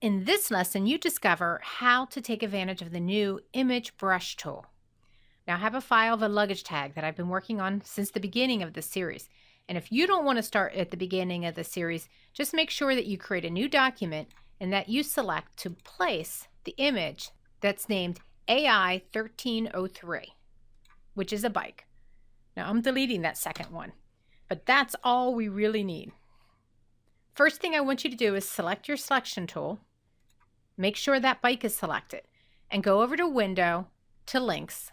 In this lesson, you discover how to take advantage of the new Image Brush tool. Now, I have a file of a luggage tag that I've been working on since the beginning of this series. And if you don't want to start at the beginning of the series, just make sure that you create a new document and that you select to place the image that's named AI 1303, which is a bike. Now, I'm deleting that second one, but that's all we really need. First thing I want you to do is select your selection tool. Make sure that bike is selected and go over to Window to Links.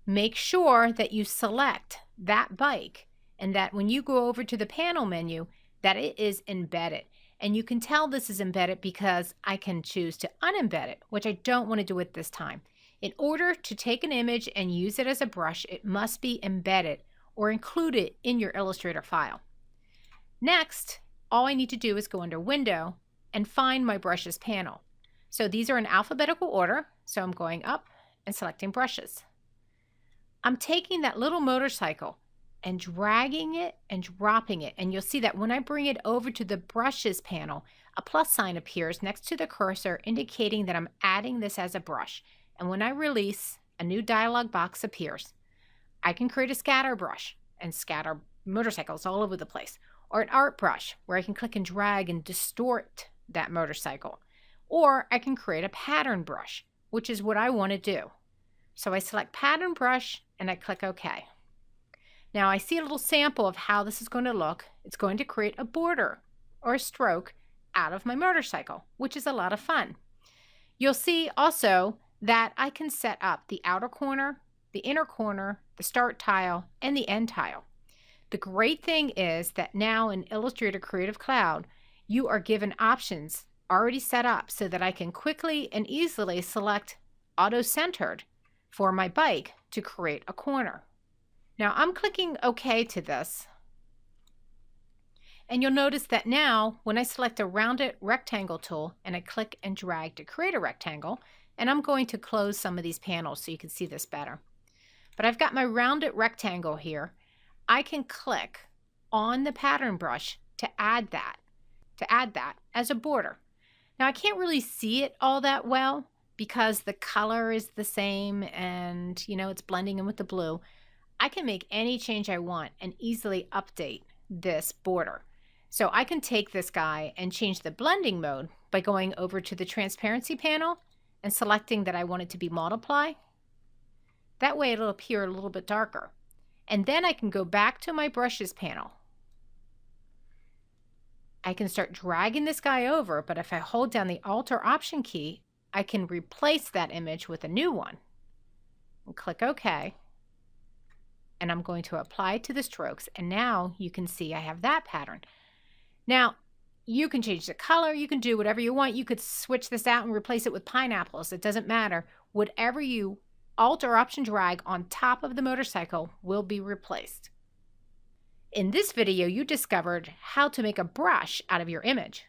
Make sure that you select that bike and that when you go over to the panel menu that it is embedded. And you can tell this is embedded because I can choose to unembed it, which I don't want to do at this time. In order to take an image and use it as a brush, it must be embedded or included in your Illustrator file. Next, all I need to do is go under Window and find my brushes panel. So these are in alphabetical order, so I'm going up and selecting brushes. I'm taking that little motorcycle and dragging it and dropping it, and you'll see that when I bring it over to the brushes panel, a plus sign appears next to the cursor indicating that I'm adding this as a brush. And when I release, a new dialog box appears. I can create a scatter brush and scatter motorcycles all over the place, or an art brush where I can click and drag and distort that motorcycle. Or I can create a pattern brush, which is what I want to do. So I select pattern brush and I click OK. Now I see a little sample of how this is going to look. It's going to create a border or a stroke out of my motorcycle, which is a lot of fun. You'll see also that I can set up the outer corner, the inner corner, the start tile, and the end tile. The great thing is that now in Illustrator Creative Cloud, you are given options already set up so that I can quickly and easily select auto-centered for my bike to create a corner. Now I'm clicking OK to this. And you'll notice that now when I select a rounded rectangle tool and I click and drag to create a rectangle, and I'm going to close some of these panels so you can see this better. But I've got my rounded rectangle here. I can click on the pattern brush to add that as a border. Now I can't really see it all that well because the color is the same and it's blending in with the blue. I can make any change I want and easily update this border. So I can take this guy and change the blending mode by going over to the transparency panel and selecting that I want it to be multiply. That way it'll appear a little bit darker. And then I can go back to my brushes panel. I can start dragging this guy over, but if I hold down the Alt or Option key, I can replace that image with a new one. And click OK. And I'm going to apply to the strokes. And now you can see I have that pattern. Now, you can change the color. You can do whatever you want. You could switch this out and replace it with pineapples. It doesn't matter. Whatever you Alt or Option drag on top of the motorcycle will be replaced. In this video, you discovered how to make a brush out of your image.